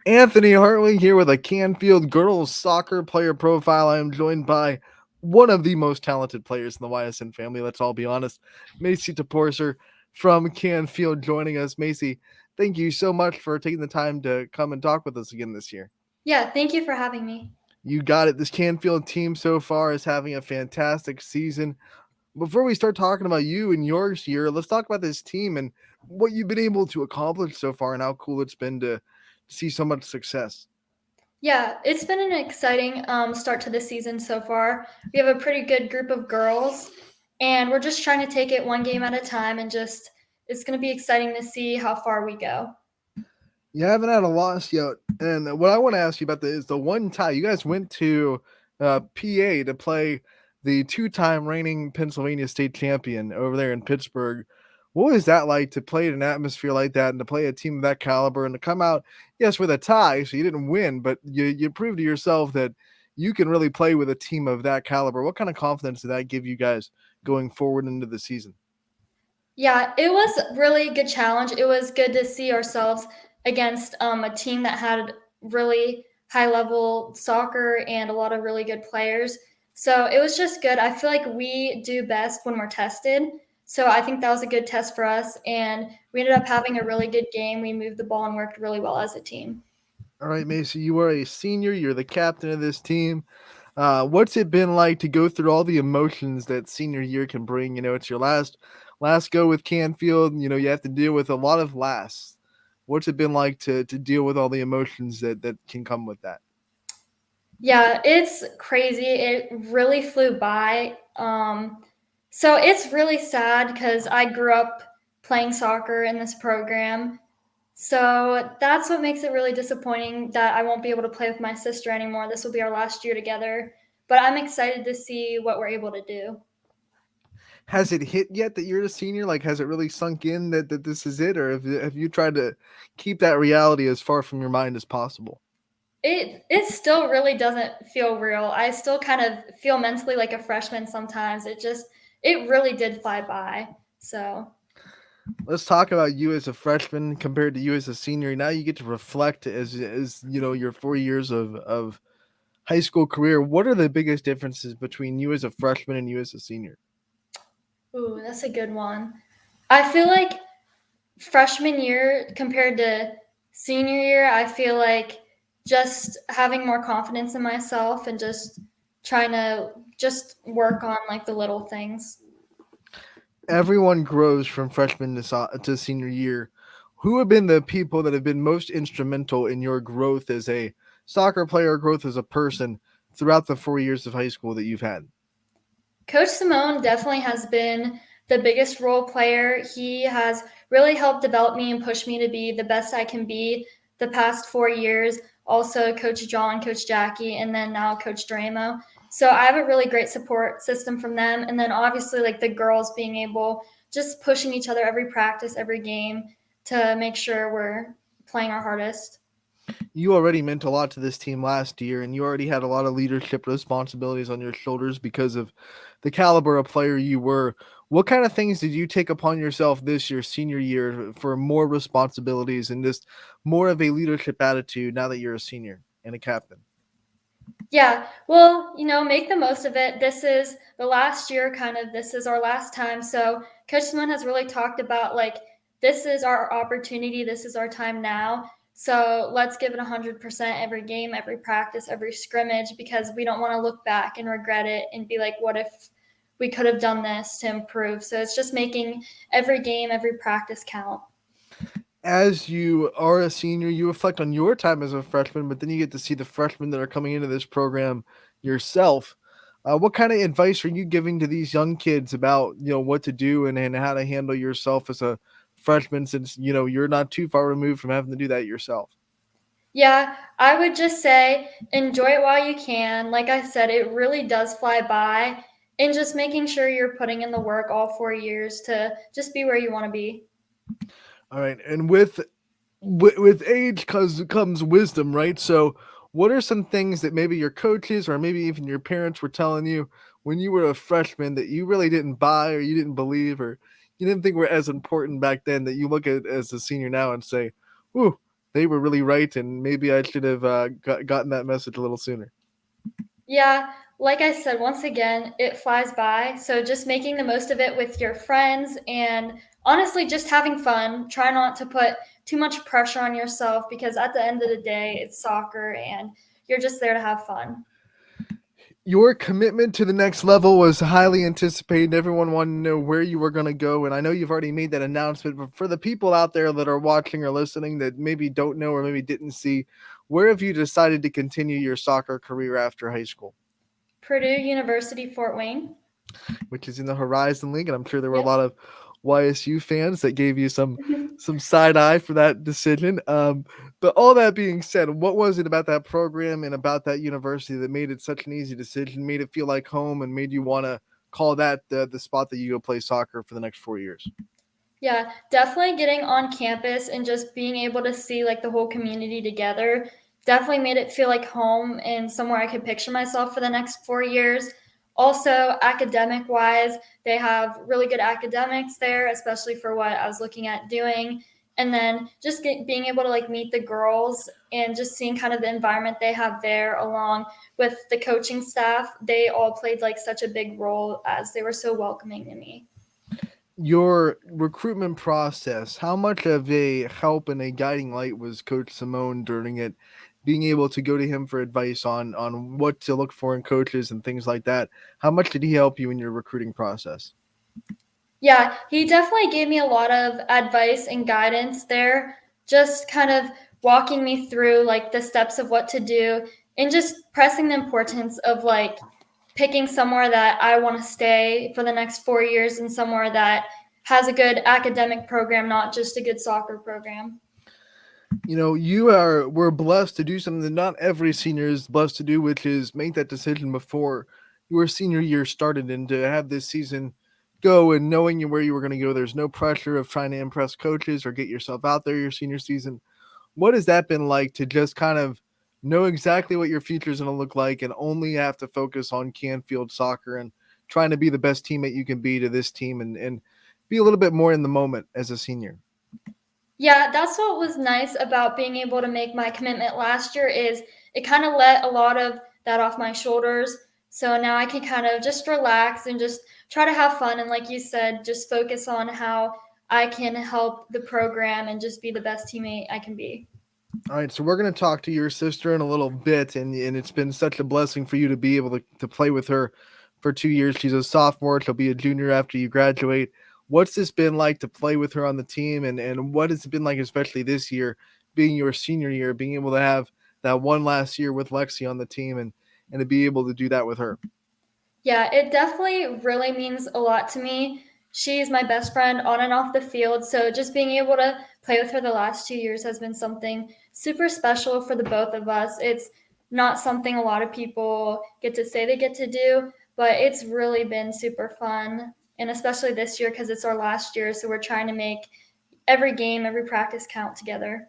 Anthony Hartwig here with a Canfield girls soccer player profile. I am joined by one of the most talented players in the YSN family. Let's all be honest. Macy Taporser from Canfield joining us. Macy, thank you so much for taking the time to come and talk with us again this year. Yeah, thank you for having me. You got it. This Canfield team so far is having a fantastic season. Before we start talking about you and yours here, let's talk about this team and what you've been able to accomplish so far and how cool it's been to see so much success. Yeah, it's been an exciting start to the season so far. We have a pretty good group of girls, and we're just trying to take it one game at a time and just it's going to be exciting to see how far we go. You haven't had a loss yet. And what I want to ask you about is the one tie. You guys went to PA to play the two-time reigning Pennsylvania state champion over there in Pittsburgh. What was that like to play in an atmosphere like that and to play a team of that caliber and to come out, yes, with a tie, so you didn't win, but you proved to yourself that you can really play with a team of that caliber. What kind of confidence did that give you guys going forward into the season? Yeah, it was really good challenge. It was good to see ourselves against a team that had really high level soccer and a lot of really good players. So it was just good. I feel like we do best when we're tested. So I think that was a good test for us. And we ended up having a really good game. We moved the ball and worked really well as a team. All right, Macy, you are a senior. You're the captain of this team. What's it been like to go through all the emotions that senior year can bring? It's your last go with Canfield. You have to deal with a lot of lasts. What's it been like to deal with all the emotions that can come with that? Yeah, it's crazy. It really flew by. So it's really sad because I grew up playing soccer in this program. So that's what makes it really disappointing that I won't be able to play with my sister anymore. This will be our last year together. But I'm excited to see what we're able to do. Has it hit yet that you're a senior? Like, has it really sunk in that this is it, or have you tried to keep that reality as far from your mind as possible? It still really doesn't feel real. I still kind of feel mentally like a freshman sometimes. It really did fly by. So Let's talk about you as a freshman compared to you as a senior. Now you get to reflect as your 4 years of high school career. What are the biggest differences between you as a freshman and you as a senior? ooh, that's a good one. I feel like freshman year compared to senior year, I feel like just having more confidence in myself and just trying to just work on like the little things. Everyone grows from freshman to senior year. Who have been the people that have been most instrumental in your growth as a soccer player, growth as a person throughout the 4 years of high school that you've had? Coach Simone definitely has been the biggest role player. He has really helped develop me and push me to be the best I can be the past 4 years. Also, Coach John, Coach Jackie, and then now Coach Dramo. So I have a really great support system from them. And then obviously, like the girls being able, just pushing each other every practice, every game to make sure we're playing our hardest. You already meant a lot to this team last year, and you already had a lot of leadership responsibilities on your shoulders because of the caliber of player you were. What kind of things did you take upon yourself this year, senior year, for more responsibilities and just more of a leadership attitude now that you're a senior and a captain? Yeah, well, make the most of it. This is the last year, kind of. This is our last time. So, Coach Simone has really talked about like, this is our opportunity. This is our time now. So, let's give it 100% every game, every practice, every scrimmage, because we don't want to look back and regret it and be like, what if we could have done this to improve? So, it's just making every game, every practice count. As you are a senior, you reflect on your time as a freshman, but then you get to see the freshmen that are coming into this program yourself. What kind of advice are you giving to these young kids about what to do and how to handle yourself as a freshman, since you're not too far removed from having to do that yourself? Yeah, I would just say enjoy it while you can. Like I said, it really does fly by. And just making sure you're putting in the work all 4 years to just be where you want to be. All right, and with age comes wisdom, right? So, what are some things that maybe your coaches or maybe even your parents were telling you when you were a freshman that you really didn't buy or you didn't believe or you didn't think were as important back then that you look at as a senior now and say, "Ooh, they were really right, and maybe I should have gotten that message a little sooner. Yeah, like I said, once again, it flies by. So just making the most of it with your friends and honestly just having fun. Try not to put too much pressure on yourself because at the end of the day, it's soccer and you're just there to have fun. Your commitment to the next level was highly anticipated. Everyone wanted to know where you were going to go. And I know you've already made that announcement, but for the people out there that are watching or listening that maybe don't know or maybe didn't see, where have you decided to continue your soccer career after high school? Purdue University, Fort Wayne. Which is in the Horizon League, and I'm sure there were a Yep. lot of YSU fans that gave you some side eye for that decision. But all that being said, what was it about that program and about that university that made it such an easy decision, made it feel like home, and made you want to call that the spot that you go play soccer for the next 4 years? Yeah, definitely getting on campus and just being able to see like the whole community together definitely made it feel like home and somewhere I could picture myself for the next 4 years. Also, academic wise, they have really good academics there, especially for what I was looking at doing. And then just being able to like meet the girls and just seeing kind of the environment they have there, along with the coaching staff, they all played like such a big role as they were so welcoming to me. Your recruitment process, how much of a help and a guiding light was Coach Simone during it? Being able to go to him for advice on what to look for in coaches and things like that. How much did he help you in your recruiting process? Yeah, he definitely gave me a lot of advice and guidance there, just kind of walking me through like the steps of what to do and just pressing the importance of like picking somewhere that I want to stay for the next 4 years and somewhere that has a good academic program, not just a good soccer program. You know, we're blessed to do something that not every senior is blessed to do, which is make that decision before your senior year started, and to have this season go and knowing where you were going to go. There's no pressure of trying to impress coaches or get yourself out there your senior season. What has that been like to just kind of know exactly what your future is going to look like and only have to focus on Canfield soccer and trying to be the best teammate you can be to this team, and be a little bit more in the moment as a senior? Yeah, that's what was nice about being able to make my commitment last year is it kind of let a lot of that off my shoulders. So now I can kind of just relax and just try to have fun and like you said, just focus on how I can help the program and just be the best teammate I can be. All right, so we're going to talk to your sister in a little bit, and it's been such a blessing for you to be able to play with her for 2 years. She's a sophomore; she'll be a junior after you graduate. What's this been like to play with her on the team, and what has it been like, especially this year, being your senior year, being able to have that one last year with Lexi on the team, and to be able to do that with her? Yeah, it definitely really means a lot to me. She's my best friend on and off the field. So just being able to play with her the last 2 years has been something super special for the both of us. It's not something a lot of people get to say they get to do, but it's really been super fun. And especially this year because it's our last year. So we're trying to make every game, every practice count together.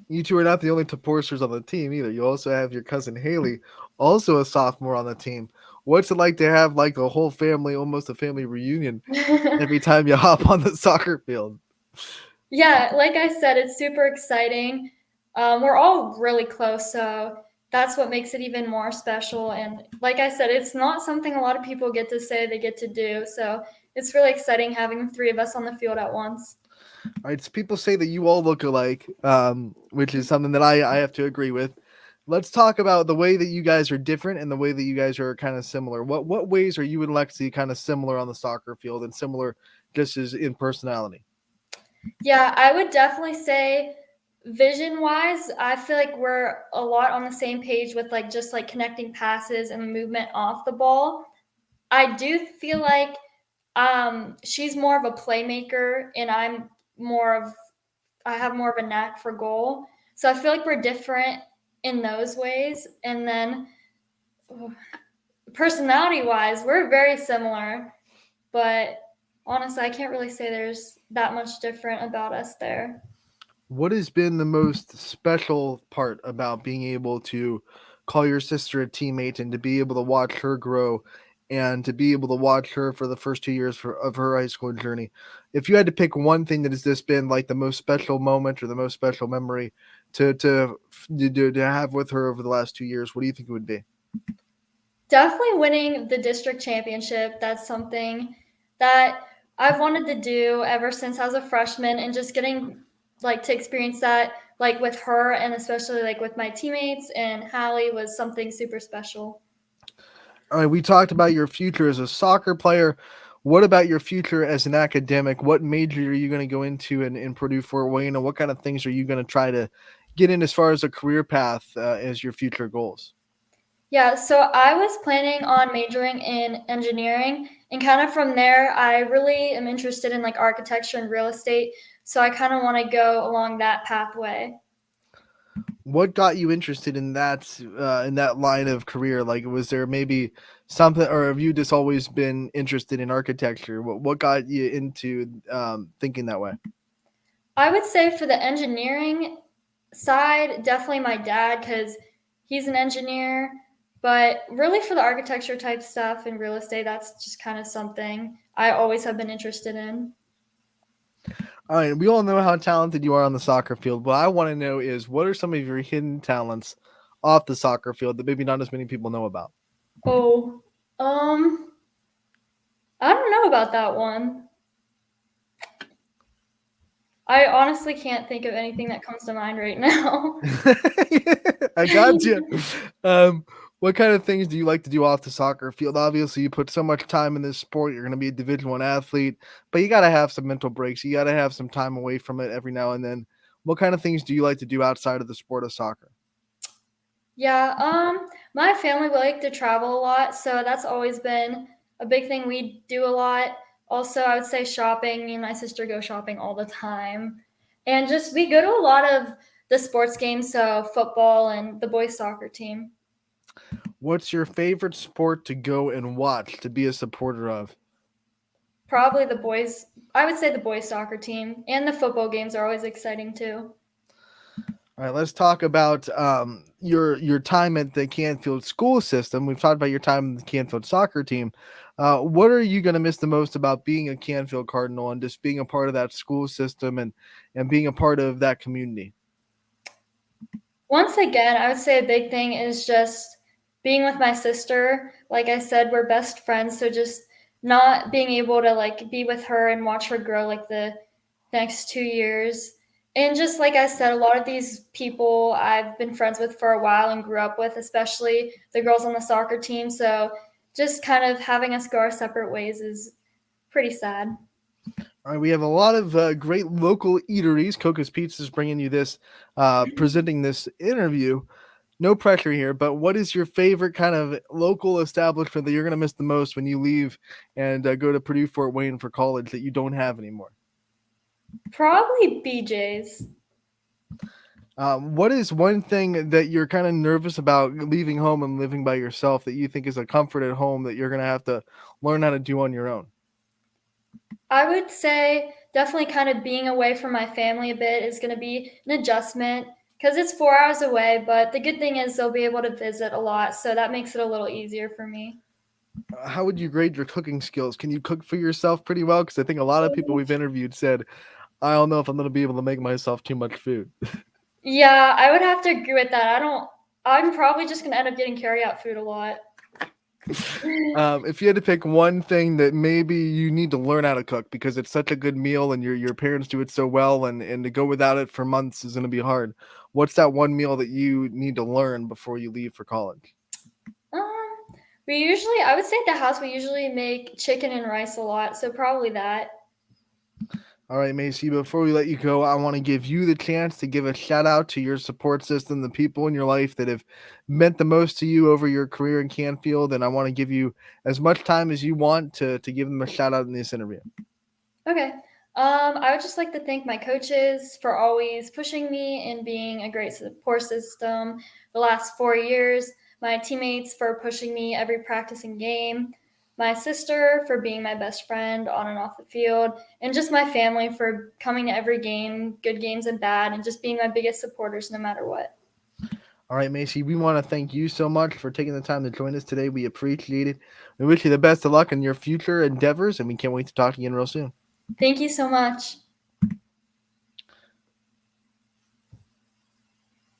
You two are not the only Toporsters on the team either. You also have your cousin Haley, also a sophomore on the team. What's it like to have like a whole family, almost a family reunion every time you hop on the soccer field? Yeah, like I said, it's super exciting. We're all really close, so that's what makes it even more special. And like I said, it's not something a lot of people get to say they get to do. So it's really exciting having the three of us on the field at once. All right, so people say that you all look alike, which is something that I have to agree with. Let's talk about the way that you guys are different and the way that you guys are kind of similar. What ways are you and Lexi kind of similar on the soccer field and similar just as in personality? Yeah, I would definitely say vision wise, I feel like we're a lot on the same page with like just like connecting passes and movement off the ball. I do feel like she's more of a playmaker and more of I have more of a knack for goal. So I feel like we're different in those ways. And then personality wise, we're very similar, but honestly, I can't really say there's that much different about us there. What has been the most special part about being able to call your sister a teammate and to be able to watch her grow and to be able to watch her for the first 2 years of her high school journey? If you had to pick one thing that has this been like the most special moment or the most special memory to have with her over the last 2 years? What do you think it would be? Definitely winning the district championship. That's something that I've wanted to do ever since I was a freshman, and just getting like to experience that like with her, and especially like with my teammates and Hallie, was something super special. All right, we talked about your future as a soccer player. What about your future as an academic? What major are you going to go into in Purdue Fort Wayne, and what kind of things are you going to try to get in as far as a career path as your future goals? Yeah, so I was planning on majoring in engineering, and kind of from there, I really am interested in like architecture and real estate. So I kind of want to go along that pathway. What got you interested in that line of career? Like, was there maybe something, or have you just always been interested in architecture? What got you into thinking that way? I would say for the engineering side, definitely my dad, because he's an engineer. But really, for the architecture type stuff and real estate, that's just kind of something I always have been interested in. All right, we all know how talented you are on the soccer field. What I want to know is, what are some of your hidden talents off the soccer field that maybe not as many people know about? Oh, um, I don't know about that one. I honestly can't think of anything that comes to mind right now. I got you. Um, what kind of things do you like to do off the soccer field? Obviously, you put so much time in this sport. You're going to be a Division 1 athlete, but you got to have some mental breaks. You got to have some time away from it every now and then. What kind of things do you like to do outside of the sport of soccer? Yeah, my family we like to travel a lot, so that's always been a big thing we do a lot. Also, I would say shopping. Me and my sister go shopping all the time. And just we go to a lot of the sports games, so football and the boys soccer team. What's your favorite sport to go and watch to be a supporter of? Probably the boys, I would say the boys soccer team, and the football games are always exciting too. All right, let's talk about your time at the Canfield school system. We've talked about your time in the Canfield soccer team. What are you going to miss the most about being a Canfield Cardinal and just being a part of that school system and being a part of that community? Once again, I would say a big thing is just being with my sister. Like I said, we're best friends, so just not being able to like be with her and watch her grow like the next 2 years. And just like I said, a lot of these people I've been friends with for a while and grew up with, especially the girls on the soccer team. So just kind of having us go our separate ways is pretty sad. All right, we have a lot of great local eateries. Coca's Pizza is bringing you this, presenting this interview. No pressure here, but what is your favorite kind of local establishment that you're going to miss the most when you leave and go to Purdue Fort Wayne for college that you don't have anymore? Probably BJ's. What is one thing that you're kind of nervous about leaving home and living by yourself that you think is a comfort at home that you're going to have to learn how to do on your own? I would say definitely kind of being away from my family a bit is going to be an adjustment because it's 4 hours away. But the good thing is they'll be able to visit a lot. So that makes it a little easier for me. How would you grade your cooking skills? Can you cook for yourself pretty well? Because I think a lot of people we've interviewed said, I don't know if I'm going to be able to make myself too much food. Yeah, I would have to agree with that. I'm probably just going to end up getting carry out food a lot. If you had to pick one thing that maybe you need to learn how to cook because it's such a good meal and your parents do it so well, and to go without it for months is going to be hard. What's that one meal that you need to learn before you leave for college? Um, I would say at the house, we usually make chicken and rice a lot. So probably that. All right, Macy, before we let you go, I want to give you the chance to give a shout out to your support system, the people in your life that have meant the most to you over your career in Canfield. And I want to give you as much time as you want to give them a shout out in this interview. Okay. I would just like to thank my coaches for always pushing me and being a great support system the last 4 years. My teammates for pushing me every practice and game. My sister for being my best friend on and off the field. And just my family for coming to every game, good games and bad, and just being my biggest supporters no matter what. All right, Macy, we want to thank you so much for taking the time to join us today. We appreciate it. We wish you the best of luck in your future endeavors, and we can't wait to talk to you again real soon. Thank you so much.